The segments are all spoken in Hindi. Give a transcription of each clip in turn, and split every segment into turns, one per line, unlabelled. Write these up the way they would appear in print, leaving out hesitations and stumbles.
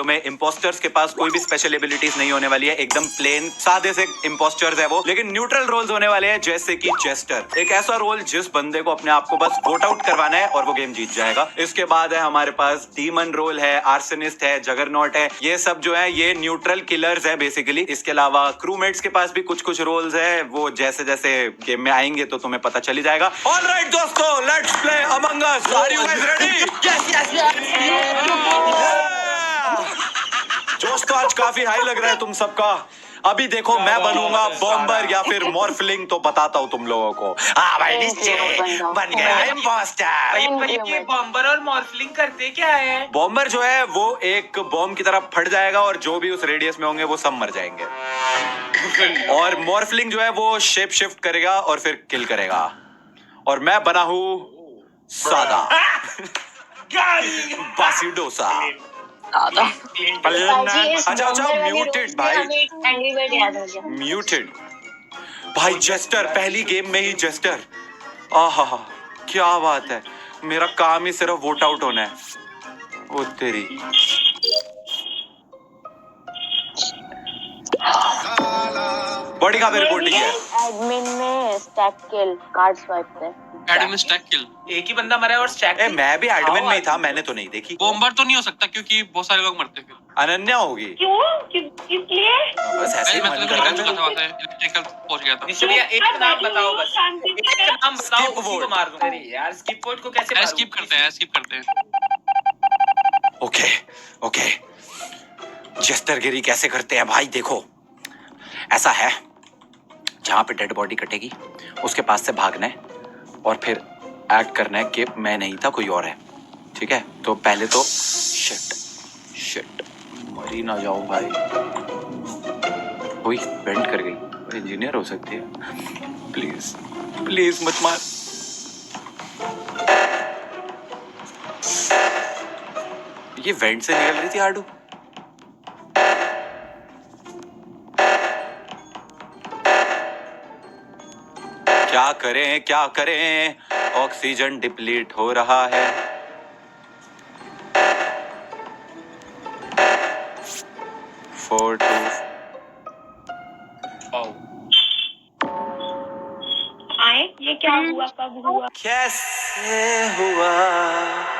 में इम्पोस्टर्स के पास कोई भी स्पेशल एबिलिटीज नहीं होने वाली है, एकदम प्लेन सादे से इम्पोस्टर्स है वो, लेकिन न्यूट्रल रोल्स होने वाले हैं, जैसे कि जेस्टर, एक ऐसा रोल जिस बंदे को अपने आप को बस वोट आउट करवाना है और वो गेम जीत जाएगा। इसके बाद है हमारे पास डीमन रोल है, आर्सेनिस्ट है, जगरनॉट है, ये सब जो है ये न्यूट्रल किलर्स है बेसिकली। इसके अलावा क्रूमेट्स के पास भी कुछ कुछ रोल्स है, वो जैसे जैसे गेम में आएंगे तो तुम्हें पता चल ही जाएगा। ऑलराइट दोस्तों, let's play among us. Are you guys ready? जोश तो आज काफी हाई लग रहा है तुम सबका। अभी देखो मैं बनूंगा बॉम्बर या फिर मॉर्फलिंग, तो बताता हूँ तुम लोगों को। हाँ भाई, निश्चय बन गया इम्पोस्टर।
ये बॉम्बर और मॉर्फलिंग करते क्या है?
बॉम्बर जो है वो एक बॉम्ब की तरह फट जाएगा और जो भी उस रेडियस में होंगे वो सब मर जाएंगे। और मॉर्फलिंग जो है वो शेप शिफ्ट करेगा और फिर किल करेगा। और मैं बना हूँ सादा बासी डोसा। अच्छा म्यूटेड भाई, म्यूटेड भाई। जेस्टर, पहली गेम में ही जेस्टर। आहा, क्या बात है। मेरा काम ही सिर्फ वोट आउट होना है। ओ तेरी, बॉडी का भी रिपोर्टिंग है।
एडमिन में स्टैक किल, कार्ड स्वाइप पे
एडमिन स्टैक किल,
एक ही बंदा मरा है और स्टैक।
मैं भी एडमिन में ही था, मैंने तो नहीं देखी।
बॉम्बर तो नहीं हो सकता क्योंकि बहुत सारे लोग मरते हैं।
अनन्या होगी।
क्यों? इसलिए
बस ऐसे ही मन कर रहा था।
इलेक्ट्रिकल पहुंच गया था।
निश्चय एक नाम बताओ, बस एक नाम बताओ,
Skip
उसी को
vote।
मार दूं। अरे यार, स्किप वोट को कैसे मारूं?
स्किप करते हैं।
ओके ओके, जेस्टरगिरी कैसे करते हैं भाई। देखो ऐसा है, जहां पे डेड बॉडी कटेगी उसके पास से भागना है और फिर एक्ट करना है कि मैं नहीं था, कोई और है। ठीक है, तो पहले तो शिट मरी ना जाऊं भाई। कोई बेंड कर गई, इंजीनियर हो सकती है। प्लीज प्लीज मत मार। ये वेंट से निकल रही थी आडू। क्या करें, ऑक्सीजन डिप्लीट हो रहा है।
ये क्या हुआ, कब हुआ,
कैसे हुआ?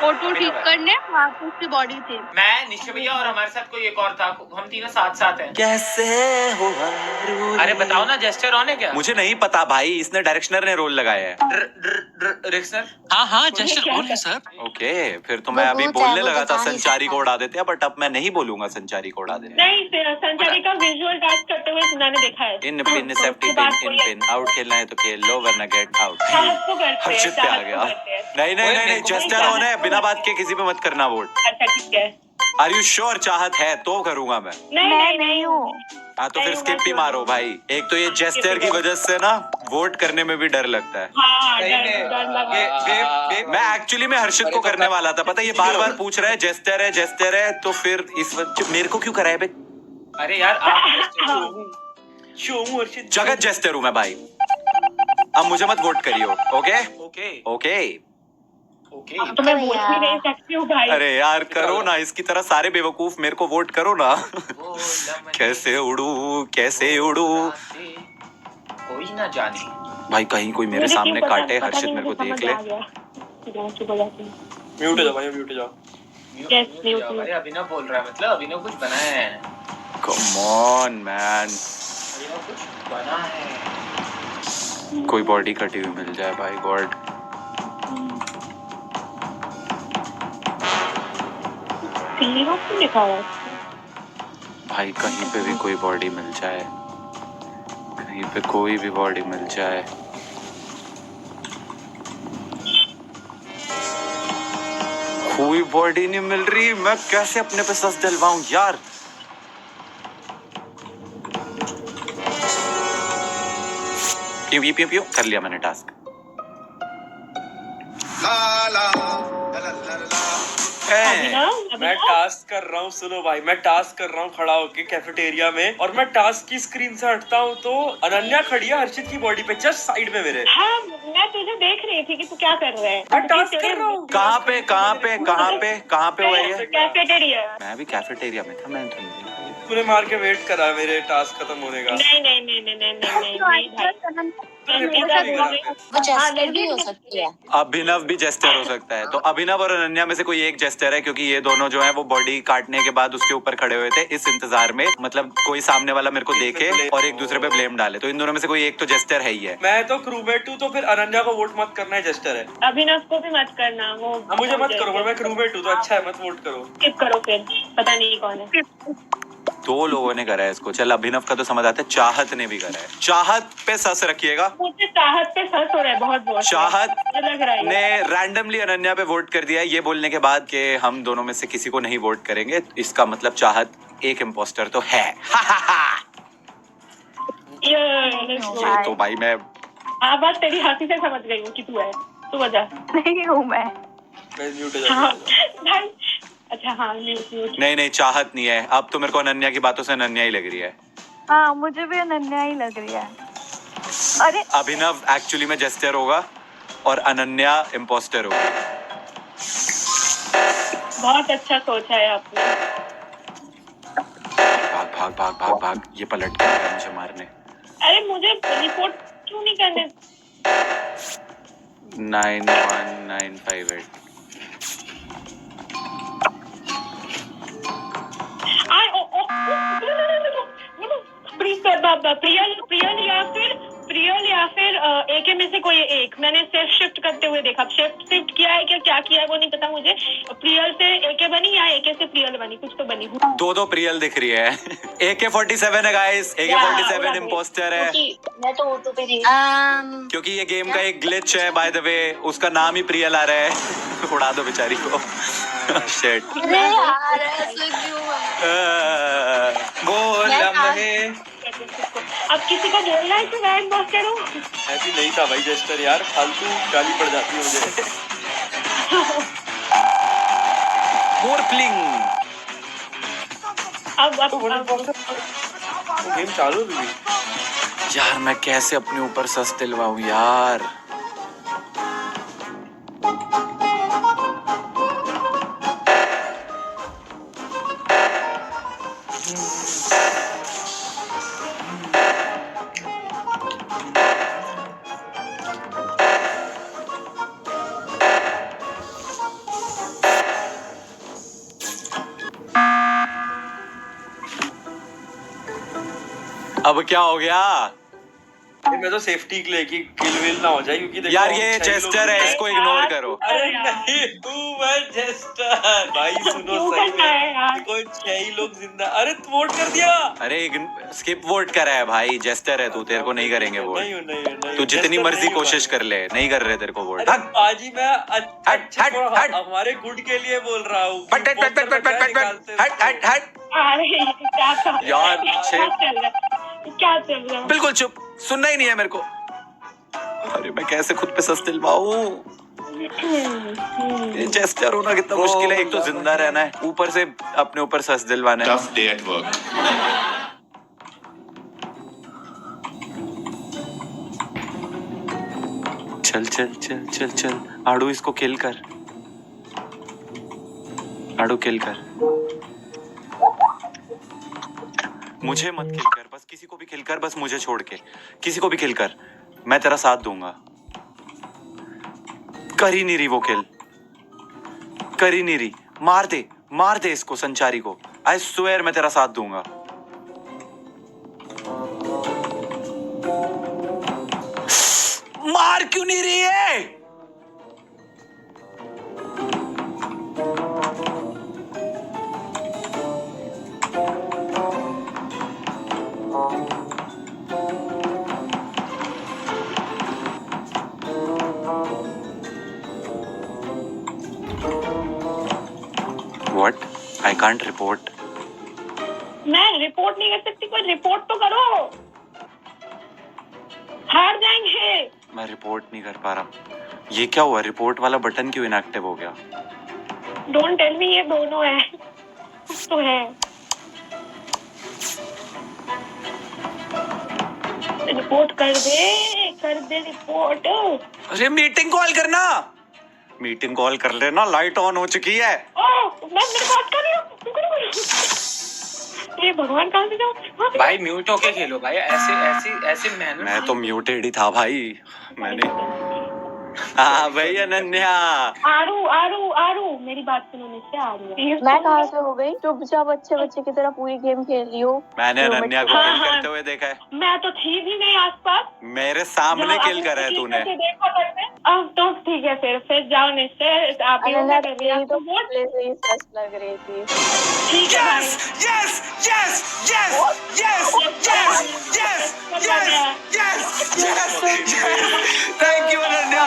फोटो ठीक करने वापस की बॉडी थी।
मैं, निश्चय भैया और हमारे साथ कोई एक और था, हम तीनों साथ साथ हैं।
कैसे हुआ?
अरे बताओ ना, जेस्टर ऑन है क्या?
मुझे नहीं पता भाई, इसने डायरेक्शनर ने रोल लगाया है।
डायरेक्शनर?
हाँ जेस्टर ऑन है सर।
ओके, फिर तो मैं अभी बोलने लगा था संचारी को उड़ा देते हैं, बट अब मैं नहीं बोलूंगा संचारी को उड़ा देते।
नहीं, संचारी का विजुअल टास्क करते हुए मैंने देखा है।
इन पिन सेफ्टी पिन आउट, खेलना है तो खेल लो वरना गेट आउट। हर्षित पे आ गया। नहीं, जेस्टर ऑन है, बिना बात के किसी पे मत करना वोट।
अच्छा ठीक है।
Are you sure? चाहत है तो करूंगा मैं।
नहीं हूँ।
हाँ तो फिर स्किप ही मारो भाई। एक तो ये जेस्टर की वजह से ना वोट करने में भी डर लगता है।
हाँ, डर लगा।
मैं एक्चुअली में हर्षित को करने वाला था, पता है ये बार बार पूछ रहा है जेस्टर है, तो फिर इस मेरे को क्यों कराया बे?
अरे यार
जगत जेस्टर हूँ मैं भाई। अब मुझे मत वोट करियो। ओके ओके,
तो मैं वोट भी नहीं सकती हूँ भाई।
अरे यार करो ना, इसकी तरह सारे बेवकूफ मेरे को वोट करो ना। कैसे उड़ू
कोई ना जाने
भाई, कहीं कोई मेरे सामने काटे, हर्षित मेरे को देख ले।
म्यूट हो जाओ भाई, म्यूट हो जाओ।
अरे अभिनव बोल रहा है, मतलब अभिनव कुछ बना है।
कम ऑन मैन,
अभिनव कुछ बना है।
कोई बॉडी कटी हुई मिल जाए भाई, गॉड। भाई कहीं पे भी कोई बॉडी मिल जाए, कहीं पे कोई भी बॉडी मिल जाए। कोई बॉडी नहीं मिल रही, मैं कैसे अपने पे सस दिलवाऊं यार। पियो कर लिया मैंने टास्क।
मैं टास्क कर रहा हूँ, सुनो भाई, मैं टास्क कर रहा हूँ खड़ा होके कैफेटेरिया में, और मैं टास्क की स्क्रीन से हटता हूँ तो अनन्या खड़ी है हर्षित की बॉडी पे जस्ट साइड में मेरे।
हाँ, मैं तुझे देख रही थी कि तू क्या कर रहा है।
मैं टास्क कर रहा हूँ।
कहाँ पे हुआ ये?
कैफेटेरिया।
मैं भी कैफेटेरिया में था, मैं तो नहीं।
तूने मार के वेट करा मेरे टास्क खत्म होने का।
नहीं नहीं नहीं नहीं नहीं नहीं नहीं भाई।
वो जेस्टर भी हो सकती है।
अभिनव भी जेस्टर हो सकता है, तो अभिनव और अनन्या में से कोई एक जेस्टर है, क्योंकि ये दोनों जो है वो बॉडी काटने के बाद उसके ऊपर खड़े हुए थे इस इंतजार में, मतलब कोई सामने वाला मेरे को देखे और एक दूसरे पे ब्लेम डाले, तो इन दोनों में से कोई एक तो जेस्टर है ही है।
मैं तो क्रूमेट हूँ, तो फिर अनन्या को वोट मत करना है, जेस्टर है।
अभिनव को भी मत करना, वो
मुझे मत करो, मैं क्रूमेट हूँ तो अच्छा है, मत वोट करो।
स्किप करो फिर, पता नहीं कौन है।
दो लोगों ने करा है इसको। चल अभिनव का तो समझ आता है, चाहत ने भी करा है। चाहत पे सस रखिएगा।
मुझे चाहत पे सस हो रहा है बहुत बहुत।
चाहत
लग रहा है
ने रैंडमली अनन्या पे वोट कर दिया है, ये बोलने के बाद कि हम दोनों में से किसी को नहीं वोट करेंगे। इसका मतलब चाहत एक इम्पोस्टर तो है। ये तो भाई मैं
बात तेरी हंसी से समझ गई हूँ कि तू है, तू वजह
नहीं हूँ मैं।
म्यूट हो
हाँ
जाता
भाई। अच्छा हाँ, म्यूट।
नहीं चाहत नहीं है। अब तो मेरे को अनन्या की बातों से अनन्या ही लग रही है।
हाँ मुझे भी अनन्या ही लग रही है। अरे
अभिनव एक्चुअली में जेस्टर होगा और अनन्या इम्पोस्टर होगी।
बहुत अच्छा सोचा है आपने।
भाग भाग भाग भाग भाग, ये पलट कर आया मुझे मारने।
अरे मुझे रिपोर्ट क्यों नहीं करने?
91958।
प्रियल या फिर एके में से कोई एक। मैंने सेफ शिफ्ट करते हुए देखा। शिफ्ट किया है क्या किया है वो नहीं पता मुझे। प्रियल से एके बनी या एके से प्रियल बनी, कुछ तो बनी।
दो प्रियल दिख रही है। AK-47 है गाइस, AK-47 इम्पोस्टर है।
मैं तो ऑटो पे थी।
क्योंकि ये गेम का एक ग्लिच है बाय द वे, उसका नाम ही प्रियल आ रहा है। उड़ा दो बेचारी को। शिट।
अरे यार ऐसे क्यों है?
बोल
अब किसी को बोलना है कि मैं इम्पोस्टर हूँ?
मैं भी नहीं था भाई जेस्टर, यार फालतू गाली पड़ जाती है मुझे।
मोरप्लिंग।
अब
गेम चालू भी।
यार मैं कैसे अपने ऊपर सस दिलवाऊं यार। अब क्या हो गया?
मैं तो सेफ्टी के लिए कि किल विल ना हो जाए, क्योंकि देखो
यार ये जेस्टर है, इसको इग्नोर करो।
अरे नहीं तू मैं जेस्टर भाई, सुनो सही में कोई 6 ही लोग जिंदा। अरे तू वोट कर दिया।
अरे स्किप वोट करा है भाई, जेस्टर है तू, तेरे को नहीं करेंगे वोट।
नहीं
तू जितनी मर्जी कोशिश कर ले, नहीं कर रहे तेरे को वोट।
आज ही मैं हमारे गुड के लिए बोल रहा हूँ।
यार
क्या चल रहा है?
बिल्कुल चुप, सुनना ही नहीं है मेरे को। अरे मैं कैसे खुद पे सस दिलवाऊं? जेस्टर होना कितना मुश्किल है। एक तो जिंदा रहना है, ऊपर से अपने ऊपर सस दिलवाना है।
Tough day at work.
चल चल चल चल चल आड़ू, इसको किल कर। आड़ू किल कर, मुझे मत किल कर, बस किसी को भी किल कर, बस मुझे छोड़ के किसी को भी किल कर, मैं तेरा साथ दूंगा। कर ही नहीं रही वो किल, कर ही नहीं रही। मार दे इसको, संचारी को। आई स्वेयर मैं तेरा साथ दूंगा। मार क्यों नहीं रही है? What? I can't report.
मैं रिपोर्ट नहीं कर सकती, कोई रिपोर्ट तो करो। हार जाएंगे।
मैं रिपोर्ट नहीं कर पा रहा। ये क्या हुआ? रिपोर्ट वाला बटन क्यों इनएक्टिव हो गया?
डोंट टेल मी ये दोनों है, कुछ तो है। रिपोर्ट कर दे रिपोर्ट।
अरे मीटिंग कॉल करना, मीटिंग कॉल कर लेना, लाइट ऑन हो चुकी है।
मैं मेरे बात कर रही हूँ। ये भगवान कहाँ से जाऊँ?
भाई म्यूट होके खेलो भाई, ऐसे मैनर।
मैं तो म्यूटेड ही था भाई, मैंने। हाँ भाई अनन्या।
आरू मेरी बात सुनो निश्चय। आरू
मैं कहाँ से हो गई चुपचाप बच्चे की तरह पूरी गेम खेल रही हूँ।
मैंने अनन्या को
हाँ,
किल
हाँ।
करते हुए देखा है,
मैं तो थी भी नहीं आसपास।
मेरे सामने किल करा है तूने।
देखा करते। अब तो ठीक है, फिर जाओ निश्चय, आप ही
अनन्या
कर रही
तो
वोट।
पहले से ही सच लग रही थी।
ठीक है भाई।
Yes, yes, yes, yes, yes, yes, yes, yes, yes. Thank you Ananya,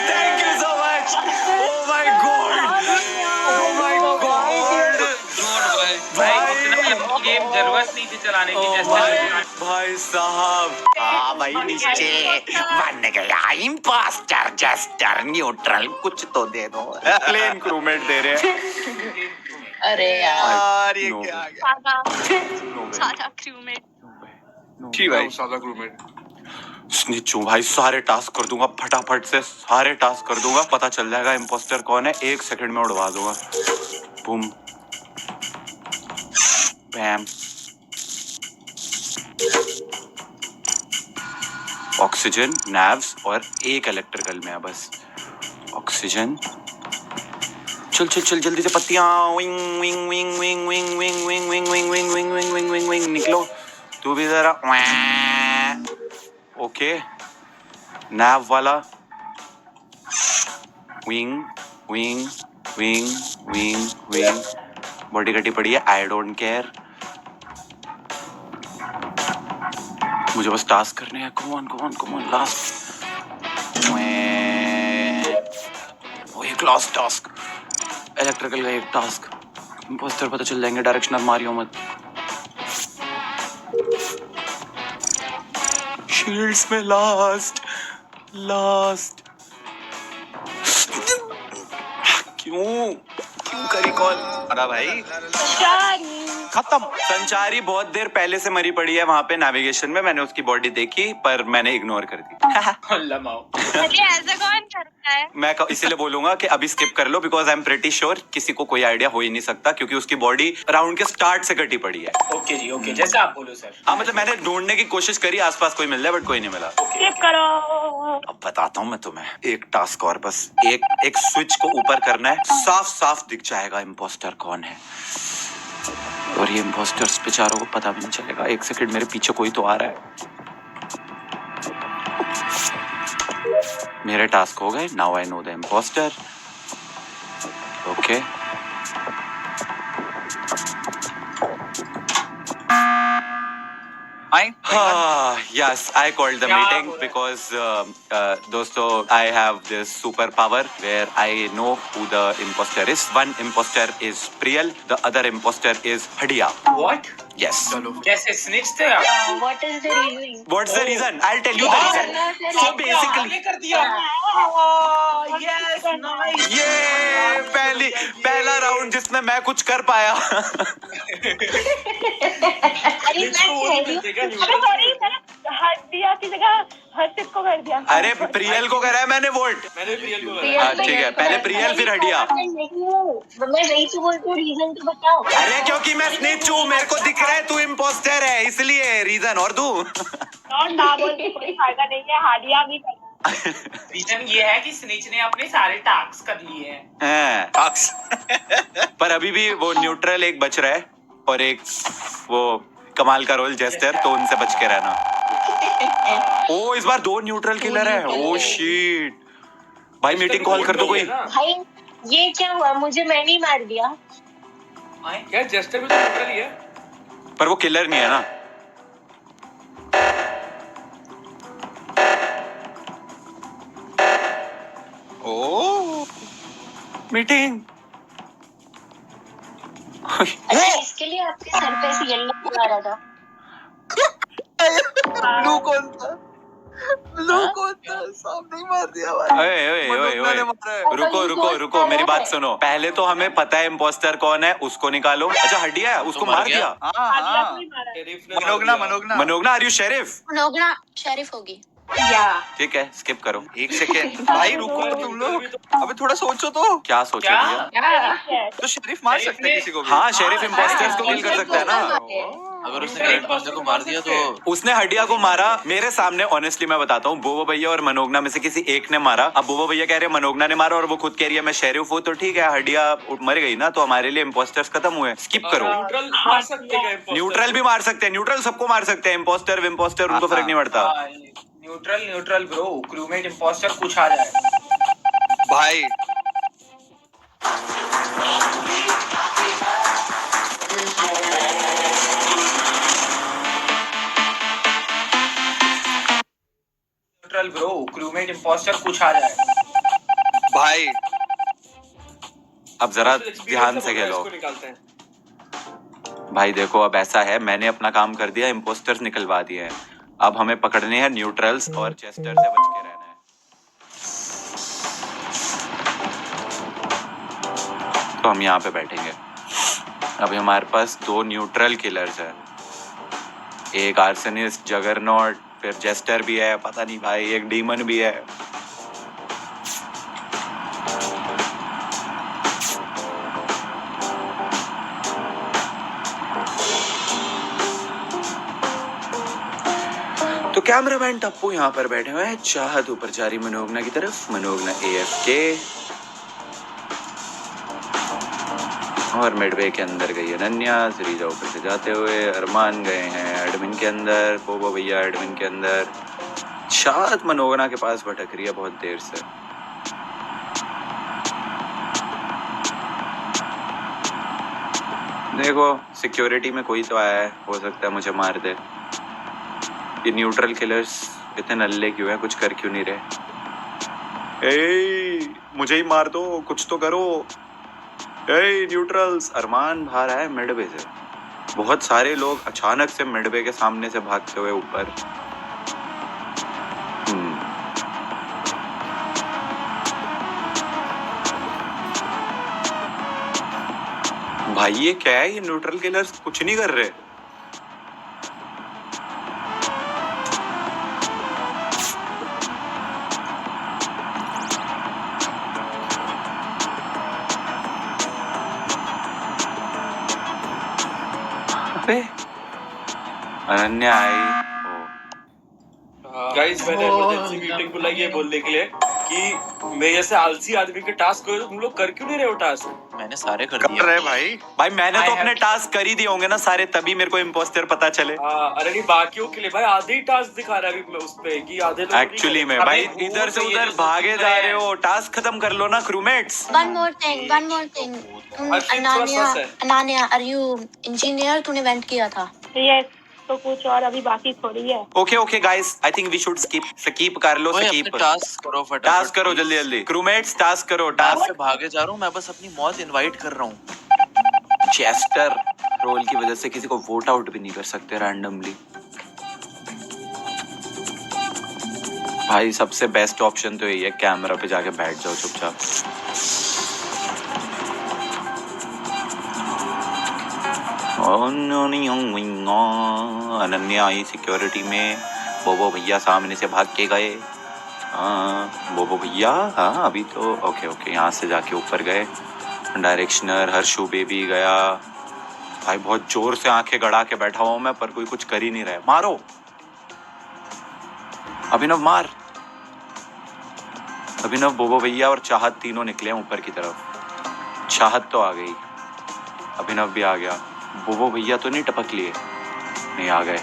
thank you so much. Oh my god, oh my god.
भाई गेम जरूरत नहीं थी चलाने की, जैसे
भाई साहब। हाँ भाई नीचे बन गया इम्पोस्टर जस्टर न्यूट्रल, कुछ तो दे दो। प्लेन क्रूमेट दे रहे हैं।
अरे
यार ये क्या आ गया?
सादा क्रूमेट।
जी भाई
सादा क्रूमेट।
स्निचू भाई, सारे टास्क कर दूंगा फटाफट से, सारे टास्क कर दूंगा, पता चल जाएगा इम्पोस्टर कौन है, 1 सेकंड में उड़वा दूंगा। बूम बैम। ऑक्सीजन, नैव्स और एक इलेक्ट्रिकल में है बस। ऑक्सीजन, चल चल चल जल्दी से पत्तियां, wing wing wing wing wing wing wing wing wing wing wing wing wing wing wing निकलो तू भी जरा। ओके नैव वाला, wing wing wing wing wing, body कटी पड़ी है, आई डोंट केयर, मुझे बस टास्क करने हैं। कम ऑन लास्ट, वो एक लास्ट टास्क, इलेक्ट्रिकल का एक टास्क, इम्पोस्टर पता चल जाएंगे, डायरेक्शनल मारियो मत। शील्ड्स में लास्ट क्यों करी कॉल? अरे भाई खत्म। संचारी बहुत देर पहले से मरी पड़ी है वहां पे नेविगेशन में, मैंने उसकी बॉडी देखी पर मैंने इग्नोर कर दी।
ऐसा कौन करता है?
मैं इसीलिए बोलूंगा कि अभी स्किप कर लो, because I am pretty sure किसी को कोई आइडिया हो ही नहीं सकता, क्योंकि उसकी बॉडी राउंड के स्टार्ट से कटी पड़ी है।
ओके जी, ओके, जैसे आप बोलो सर।
हाँ मतलब मैंने ढूंढने की कोशिश करी आसपास कोई मिल जाए, बट कोई नहीं मिला।
स्किप करो।
अब बताता हूँ मैं तुम्हें, एक टास्क और बस, एक स्विच को ऊपर करना है, साफ साफ दिख जाएगा इम्पोस्टर कौन है, और ये इम्पोस्टर्स बेचारों को पता भी नहीं चलेगा। 1 सेकंड, मेरे पीछे कोई तो आ रहा है। मेरे टास्क हो गए, now I know the impostor. Okay yes, I called the meeting because दोस्तों I have this superpower where I know who the imposter is. One imposter is Priyal, the other imposter is Hadia.
What?
Yes.
कैसे स्निच थे आप?
What is the reason?
What's the reason? I'll tell you the reason. So basically,
कर दिया। Yes, nice.
ये पहला राउंड जिसमें मैं कुछ कर पाया।
अरे
सॉरी, हदिया की जगह हर्षित को कर दिया।
अरे प्रियल को करा है मैंने वोट।
मैंने प्रियल को
हाँ ठीक है, पहले प्रियल फिर हडिया।
मैं वही तो बोलती हूँ, रीजन तो बताओ।
अरे क्योंकि मैं स्नेच हूँ, मेरे को दिख रहा है तू इम्पोस्टर है, इसलिए रीजन और दूं।
ना बोल के कोई फायदा नहीं है, हादिया भी कर।
रीजन ये है कि स्निच ने अपने सारे टास्क कर लिए हैं।
हैं। पर अभी भी वो न्यूट्रल एक बच रहा है, और एक वो कमाल का रोल जेस्टर, तो उनसे बच के रहना। ओ इस बार 2 न्यूट्रल किलर है। ओ शिट भाई, मीटिंग कॉल कर दो कोई।
भाई ये क्या हुआ? मुझे मैंने ही मार दिया।
क्या जस्टर भी तो न्यूट्रल ही है?
पर वो किलर नहीं है ना। ओ मीटिंग।
अच्छा इसके लिए आपके सर पे से येलो आ रहा था।
ब्लू कौन था? रुको मेरी बात सुनो। पहले तो हमें पता है इम्पोस्टर कौन है, उसको निकालो। अच्छा हड्डिया है, उसको मार दिया।
आदिया को ही मारा है।
शेरिफ ने मार दिया।
Manogna are you sheriff?
Manogna sheriff होगी।
ठीक है, स्किप करो।
एक सेकेंड भाई रुको तुम लोग, अबे थोड़ा सोचो तो।
क्या सोचा
क्या?
भैया?
तो शरीफ मार सकते हैं किसी को भी।
हाँ, शेरिफ इम्पोस्टर्स को किल कर सकता है ना।
अगर उसने करेक्ट बंदे को मार दिया तो
उसने हड्डिया को मारा मेरे सामने। ऑनेस्टली मैं बताता हूँ, बोबो भैया और मनोगना में से किसी एक ने मारा। अब बोबो भैया कह रहे हैं मनोगना ने मारा और वो खुद कह रही है मैं शेरिफ हूँ, तो ठीक है, हड्डिया मर गई ना, तो हमारे लिए इम्पोस्टर्स खत्म हुए। स्किप करो।
न्यूट्रल मार सकते हैं imposter?
न्यूट्रल भी मार सकते हैं, न्यूट्रल सबको मार सकते हैं। इम्पोस्टर विम्पोस्टर उनको फर्क नहीं पड़ता।
न्यूट्रल ब्रो, क्रूमेट इंपोस्टर कुछ आ जाए।
भाई
न्यूट्रल ब्रो, क्रूमेट इंपोस्टर कुछ आ जाए।
भाई
अब जरा
Experience
ध्यान
से
से खेलो
इसको निकालते हैं।
भाई। देखो अब ऐसा है, मैंने अपना काम कर दिया, इम्पोस्टर्स निकलवा दिए हैं। अब हमें पकड़ने हैं न्यूट्रल्स और चेस्टर से बच के रहना है। तो हम यहाँ पे बैठेंगे। अभी हमारे पास 2 न्यूट्रल किलर्स हैं, एक आर्सेनिस्ट, जगरनॉट, फिर जेस्टर भी है, पता नहीं भाई, एक डीमन भी है। तो कैमरामैन टप्पू यहाँ पर बैठे हुए हैं, चाहत ऊपर जा रही मनोगना की तरफ। मनोगना AFK और मिडवे के अंदर गई अनन्या। सीरीजा ऊपर से जाते हुए अरमान गए हैं एडमिन के अंदर। बोबो भैया एडमिन के अंदर। चाहत मनोगना के पास भटक रही है बहुत देर से। देखो सिक्योरिटी में कोई तो आया है, हो सकता है मुझे मार दे। ये न्यूट्रल किलर्स इतने नल्ले क्यों हैं, कुछ कर क्यों नहीं रहे? मुझे ही मार दो, कुछ तो करो। न्यूट्रल्स। अरमान बाहर आया मिडवे से। बहुत सारे लोग अचानक से मिडवे के सामने से भागते हुए ऊपर। भाई ये क्या है, ये न्यूट्रल किलर्स कुछ नहीं कर रहे। अनन्या आई।
गाइस मैंने इमरजेंसी मीटिंग बुलाई है बोलने के लिए कि मैं जैसे आलसी आदमी के टास्क को तुम लोग कर क्यों नहीं रहे हो टास्क?
मैंने सारे कर दिए।
कर रहे भाई।
भाई मैंने तो अपने टास्क कर ही दिए होंगे ना सारे, तभी मेरे को इम्पोस्टर पता चले।
अरे नहीं, बाकियों के लिए भाई आधे ही टास्क दिखा रहा है अभी उस पे कि आधे लोग
एक्चुअली में भाई इधर से उधर भागे जा रहे हो, टास्क खत्म कर लो ना crewmates.
One more thing Ananya, are you engineer? तूने वेंट किया था।
यस, तो कुछ और अभी बाकी थोड़ी है।
Okay guys, I think we should skip कर लो। स्कीप
टास्क करो फटाफट।
टास्क करो जल्दी जल्दी। क्रूमेट्स टास्क करो। टास्क
से भागे जा रहा हूँ मैं, बस अपनी मौत इनवाइट कर रहा हूँ।
चेस्टर रोल की वजह से किसी को वोट आउट भी नहीं कर सकते रैंडमली। भाई सबसे बेस्ट ऑप्शन तो यही है, कैमरा पे जाके बैठ जाओ चुपचाप। अनन्या आई सिक्योरिटी में। बोबो भैया सामने से भाग के गए। बोबो भैया, हाँ अभी तो ओके यहाँ से जाके ऊपर गए। डायरेक्शनर हर्षू बेबी गया। भाई बहुत जोर से आंखें गड़ा के बैठा हूं मैं, पर कोई कुछ कर ही नहीं रहा है। मारो अभिनव, मार अभिनव। बोबो भैया और चाहत तीनों निकले हैं ऊपर की तरफ। चाहत तो आ गई, अभिनव भी आ गया। बोबो भैया तो नहीं टपक लिए? नहीं, आ गए।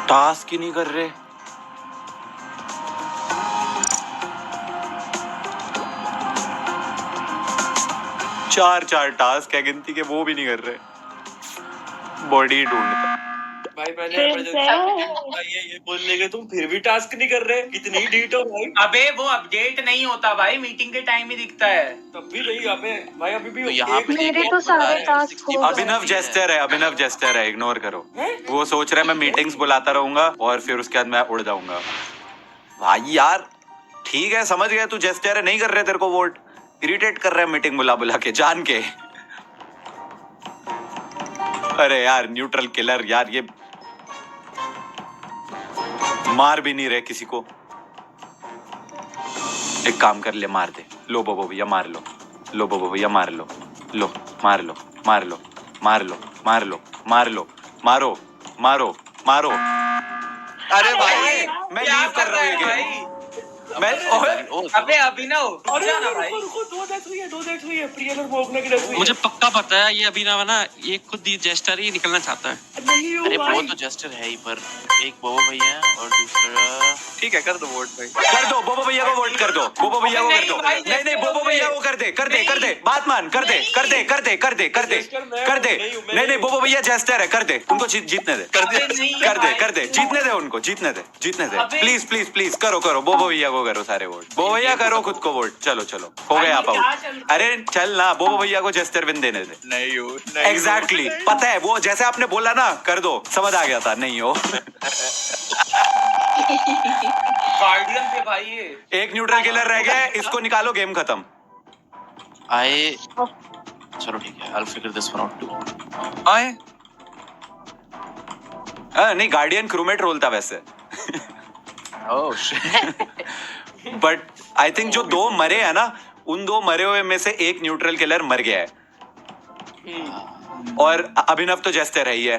टास्क ही नहीं कर रहे। चार टास्क है गिनती के, वो भी नहीं कर रहे। बॉडी ढूंढता।
भाई मैंने
फिर
emergency भाई ये बोलने के तुम फिर भी टास्क नहीं कर रहे, कितनी डीट हो भाई।
अबे वो अपडेट नहीं होता भाई, मीटिंग के टाइम ही दिखता है।
तब भी नहीं अबे भाई, अभी भी
तो यहाँ पे
मेरे
देखो,
तो सारे
बता रहे हैं,
टास्क हो
60%
गए।
अभिनव जेस्टर है, अभिनव जेस्टर है, इग्नोर करो। वो सोच रहा है मैं मीटिंग्स बुलाता रहूंगा और फिर उसके बाद मैं उड़ जाऊंगा। भाई यार ठीक है, समझ गया तू जेस्टर है, नहीं कर रहे तेरे को वोट, इरिटेट कर रहा है मीटिंग बुला बुला के जान के। अरे यार न्यूट्रल किलर यार, ये मार भी नहीं रहे किसी को। एक काम कर ले, मार दे। लो बोबो भैया मार लो, लो बोबो भैया मार लो, लो मार लो, मार लो, मार लो, मार लो, मार लो, मारो मारो मारो।
अरे भाई
मैं
क्या
लीव कर रहा हूँ ये
भाई?
गेम। मैं
अबे अभिनव रुक
अरे
जा ना
रुको
भाई।
रुको, दो डेथ हुई है, प्रियल और मोगना की डेथ हुई है।
मुझे पक्का पता है ये अभिनव है ना, ये खुद ही जेस्टर ही निकलना चाहता है।
नहीं हूँ
अरे वो
भाई।
तो जस्टर है ही, पर एक बोबो भैया और दूसरा
ठीक है कर दो वोट भाई।
कर दो बोबो भैया को वोट कर दो, बोबो भैया को कर
नहीं
दो।
भाई,
नहीं नहीं
जेस्टर
बोबो
हो
भैया
गए।
को कर दे, कर दे,
नहीं।
कर दे, बात मान, कर दे, कर दे, कर दे, कर दे, कर दे,
जेस्टर मैं
कर दे।
हूँ, नहीं हूँ, मैं
नहीं नहीं
नहीं
बोबो भैया जेस्टर है, कर दे, उनको जीतने दे,
कर दिया।
अबे नहीं
कर दे,
भाई।
कर दे, जीतने दे उनको, जीतने दे, जीतने दे।
अबे-
प्लीज प्लीज प्लीज करो करो, बोबो भैया को करो सारे वोट, बोबो भैया करो खुद को वोट। चलो चलो हो गए आप
क्या
आउट।
चल रहा है?
अरे चल ना, बोबो भैया को जेस्टर विन देने दे।
नहीं हो
एग्जैक्टली पता है, वो जैसे आपने बोला ना कर दो, समझ आ गया था। नहीं हो
गार्डियन थे भाई ये।
एक न्यूट्रल किलर रह गया है, इसको निकालो, गेम खत्म।
आए। चलो ठीक है, I'll figure this one out too.
आए।
नहीं गार्डियन क्रूमेट रोल था वैसे।
Oh shit.
But I think जो दो मरे हैं ना, उन दो मरे हुए में से एक न्यूट्रल किलर मर गया है, और अभिनव तो जेस्टर है ही है।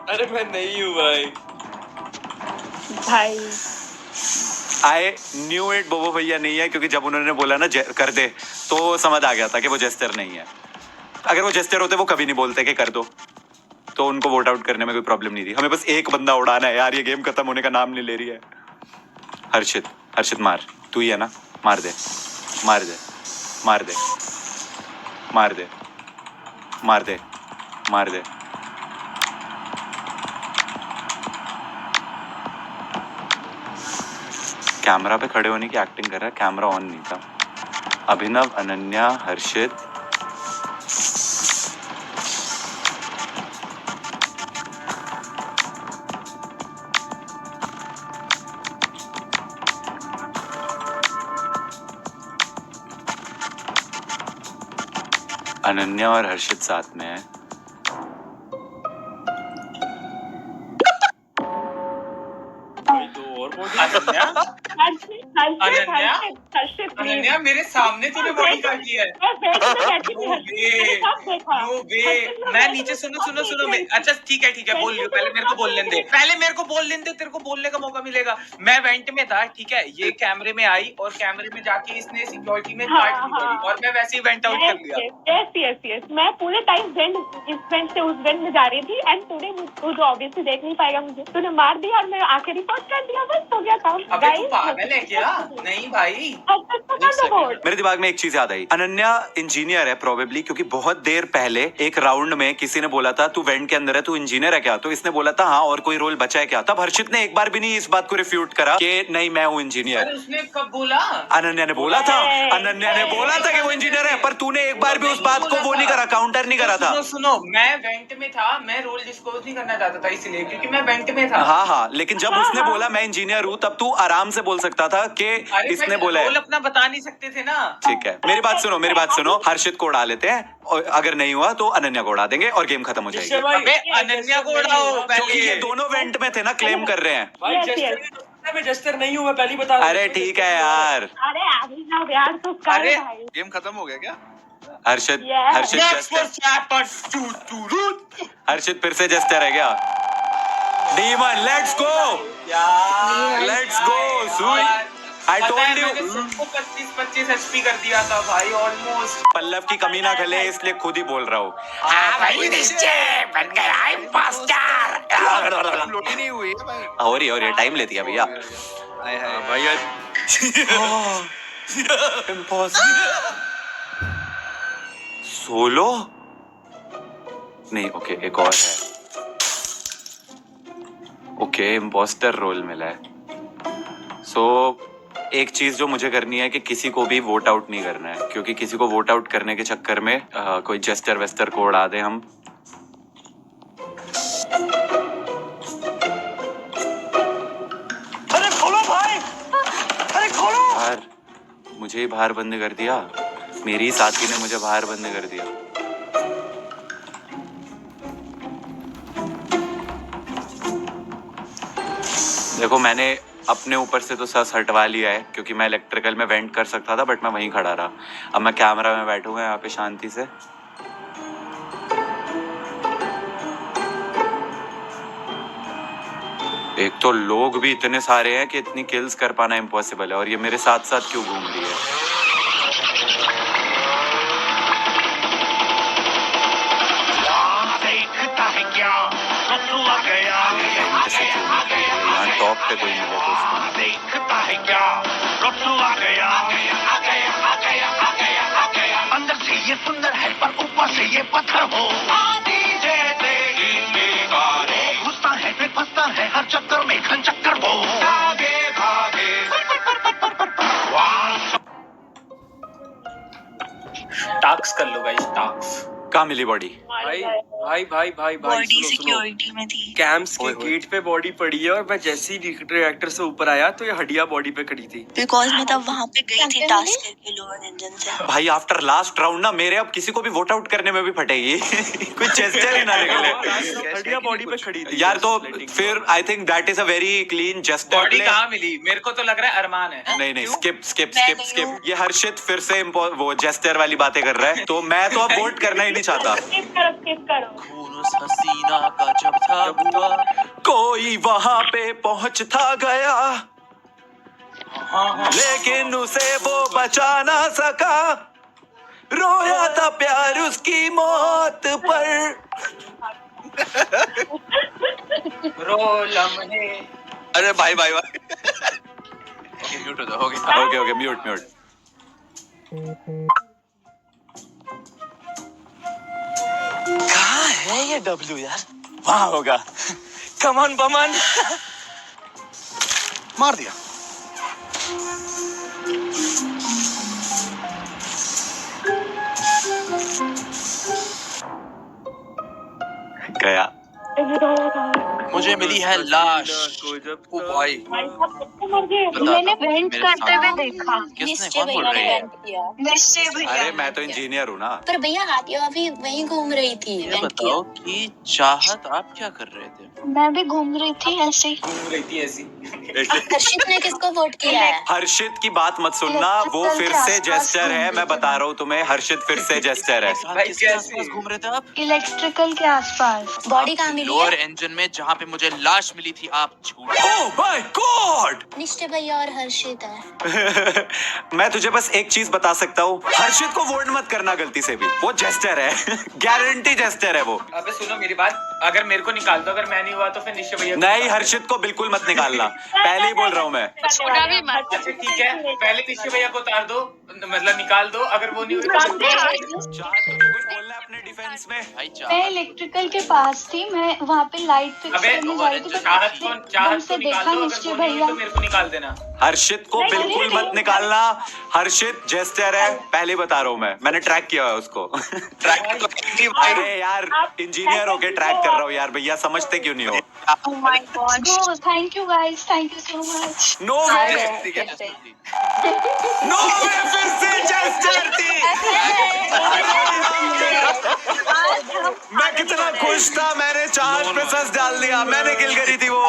अरे मैं नहीं हूँ भाई।
भाई
आई न्यू इट, बोबो भैया नहीं है, क्योंकि जब उन्होंने बोला ना कर दे तो समझ आ गया था कि वो जेस्टर नहीं है। अगर वो जेस्टर होते वो कभी नहीं बोलते कि कर दो, तो उनको वोट आउट करने में कोई प्रॉब्लम नहीं थी। हमें बस एक बंदा उड़ाना है यार, ये गेम खत्म होने का नाम नहीं ले रही है। हर्षित, हर्षित मार, तू ही है ना, मार दे, मार दे, मार दे, मार दे, मार दे, मार दे। कैमरा पे खड़े होने की एक्टिंग कर रहा है, कैमरा ऑन नहीं था। अभिनव, अनन्या, हर्षित, अनन्या और हर्षित साथ में है।
भाई दो और बॉडी।
अनन्या अनन्या?
हर्षित
अनन्या मेरे सामने तूने बॉडी काट लिया है। नो वे। मैं नीचे सुनो मैं, अच्छा ठीक है बोल लियो, पहले मेरे को बोल लेने दे, पहले मेरे को बोल लेने दे, तेरे को बोलने का मौका मिलेगा। मैं वेंट में था, ठीक है, ये कैमरे में आई और कैमरे में जाके इसने सिक्योरिटी में
हाँ,
काट ली बॉडी,
हाँ।
और मैं वैसे ही वेंट आउट कर लिया।
यस मैं पूरे टाइम इस वेंट से उस वेंट में जा रही थी, एंड तूने मुझे ऑब्वियसली देख नहीं पाएगा, मुझे तूने मार दिया और मैं आके रिपोर्ट कर दिया, बस हो गया काम।
अबे तू पागल है क्या? नहीं भाई।
मेरे दिमाग में एक चीज याद आई। अनन्या इंजीनियर है प्रोबेबली, क्योंकि बहुत देर पहले एक राउंड में किसी ने बोला था तू वेंट के अंदर है, तू इंजीनियर है क्या, तो इसने बोला था हाँ, और कोई रोल बचा है क्या। तब हर्षित ने एक बार भी नहीं इस बात को रिफ्यूट करा कि नहीं मैं हूँ इंजीनियर।
अरे उसने कब बोला?
अनन्या ने बोला था, अनन्या ने बोला था कि वो इंजीनियर है, पर तूने एक बार भी उस बात को वो नहीं करा, काउंटर नहीं करा था।
सुनो मैं वेंट में था, मैं रोल डिस्क्लोज नहीं करना चाहता था इसलिए, क्योंकि मैं वेंट में था।
हाँ लेकिन जब उसने बोला मैं इंजीनियर हूँ, तब तू आराम से बोल सकता था कि इसने बोला
रोल
है।
अपना बता नहीं सकते थे ना।
ठीक है, मेरी बात सुनो, मेरी बात सुनो, हर्षित को उड़ा लेते हैं, और अगर नहीं हुआ तो अनन्या को उड़ा देंगे और गेम खत्म हो जाएगी।
अबे अनन्या को उड़ाओ
क्योंकि ये
पहले।
दोनों वेंट में थे ना, क्लेम कर रहे हैं।
भाई जेस्टर मैं जेस्टर नहीं हूँ, मैं पहले ही बता रहा हूँ।
अरे ठीक है यार,
अरे अभिनव यार तो कर
अरे,
भाई।
गेम खत्म हो गया क्या?
हर्षित
Yes.
हर्षित हर्षित फिर से जस्टर है क्या? Demon let's go, let's go सुई। आई टोल्ड यू,
25 HP कर दिया था भाई, ऑलमोस्ट।
पल्लव की कमी ना खले इसलिए खुद ही बोल रहा हूँ।
बन गया इम्पोस्टर। अपलोड ही नहीं हुई है भाई।
हो रही है, टाइम लेती है भैया।
हाय हाय भाई
सोलो नहीं, ओके एक और है। ओके, इम्पोस्टर रोल मिला है। सो एक चीज जो मुझे करनी है कि किसी को भी वोट आउट नहीं करना है, क्योंकि किसी को वोट आउट करने के चक्कर में कोई जेस्टर वेस्टर को उड़ा दे हम।
अरे खोलो भाई, अरे खोलो।
बाहर मुझे ही बाहर बंद कर दिया, मेरी ही साथी ने मुझे बाहर बंद कर दिया। देखो मैंने अपने ऊपर से तो सस हटवा लिया है, क्योंकि मैं इलेक्ट्रिकल में वेंट कर सकता था, बट मैं वहीं खड़ा रहा। अब मैं कैमरा में बैठूंगा यहाँ पे शांति से। एक तो लोग भी इतने सारे हैं कि इतनी किल्स कर पाना इम्पॉसिबल है, और ये मेरे साथ साथ क्यों घूम रही है? यहाँ टॉप पे कोई मिले तो उसको
अंदर से ये सुंदर है पर ऊपर से ये पत्थर हो, घुसता है फिर फंसता है हर चक्कर में घन चक्कर हो।
टास्क कर लो गाइस, टास्क।
कहाँ मिली बॉडी?
भाई भाई भाई भाई भाई, सिक्योरिटी में थी। कैंप्स के गेट पे बॉडी पड़ी है, और मैं जैसे ही रिएक्टर से ऊपर आया तो ये हड्डियां बॉडी पे खड़ी थी।
बिकॉज मैं तब वहाँ पे गई थी टास्क करके लोअर इंजन से।
भाई आफ्टर लास्ट राउंड ना मेरे अब किसी को भी वोट आउट करने में भी फटेगी। कोई जेस्चर ही ना निकले।
हड्डियां बॉडी पे खड़ी थी
यार तो फिर I think that is a very clean gesture.
Body कहाँ मिली? मेरे को तो लग रहा है अरमान है।
नहीं नहीं, स्किप स्किप स्किप स्किप। ये हर्षित फिर से वो जेस्चर वाली बातें कर रहा है, तो मैं तो अब वोट करना ही नहीं चाहता।
skip करो।
खून उस हसीना का जब था हुआ,
कोई वहां पे पहुंच था गया, लेकिन उसे वो बचा ना सका, रोया था प्यार उसकी मौत पर।
रो लम्हे।
अरे भाई भाई भाई। ओके म्यूट हो जाओ, हो गया।
Okay okay, mute mute.
कहाँ है ये डब्ल्यू यार? वहाँ होगा। कमन बमन। मार दिया।
गया।
मुझे मिली है लाश। ओ भाई,
मैंने वेंट करते हुए देखा।
किसने,
निश्चय
कौन बोल
भैया
रही
ने
है?
वेंट किया।
निश्चय भैया।
अरे मैं तो इंजीनियर हूँ ना।
पर भैया हाथिया भी वहीं घूम रही थी,
ये
वेंट
बताओ
किया।
कि चाहत आप क्या कर रहे थे?
मैं भी घूम रही थी ऐसे ही।
घूम रही थी ऐसी।
हर्षित ने किसको वोट किया है?
हर्षित की बात मत सुनना, वो फिर से जेस्चर है। मैं बता रहा हूँ तुम्हें, हर्षित फिर से जेस्चर है।
साथ
भाई
किसके
कैसे?
आसपास घूम रहे थे आप?
इलेक्ट्रिकल के आसपास।
बॉडी कहाँ मिली
लोअर
है?
इंजन में, जहाँ पे मुझे लाश मिली थी। आप झूठ।
Oh my God!
निश्चय भैया और हर्षित है।
मैं तुझे बस एक चीज बता सकता हूँ, हर्षित को वोट मत करना गलती से भी, वो जेस्चर है। गारंटी जेस्चर है वो।
अबे सुनो मेरी बात, अगर मेरे को निकाल दो, अगर मैं नहीं हुआ तो फिर निश्चय भैया को
नहीं,
निकाल दो।
हर्षित को बिल्कुल मत निकालना, पहले ही बोल रहा हूँ मैं।
अच्छा ठीक है, पहले निश्चय भैया को उतार दो, मतलब निकाल दो। अगर वो नहीं हुई तो
चाहत तुझे कुछ बोलना है अपने डिफेंस में?
भाई
मैं
चाहत,
इलेक्ट्रिकल के पास थी, मैं वहाँ पे लाइट फिक्स
अबे
करने जा रही थी,
चाहत को
एकदम से
निकाल
देखा
दो।
निश्चय
अगर वो नहीं हुई
भैया।
तो मेरे को निकाल देना।
हर्षित को बिल्कुल मत निकालना। हर्षित जेस्चर है, पहले बता रहा हूँ मैं, मैंने ट्रैक किया है उसको।
ट्रैक तो करनी भाई।
अरे यार, इंजीनियर होके ट्रैक कर रहा हूँ यार, भैया समझते क्यों नहीं हो?
Oh my God. Oh, thank you guys, thank you so much.
No way, no way, फिर से जेस्चर थी। मैं कितना खुश था, मैंने चाहत पे सस डाल दिया, मैंने किल करी थी वो।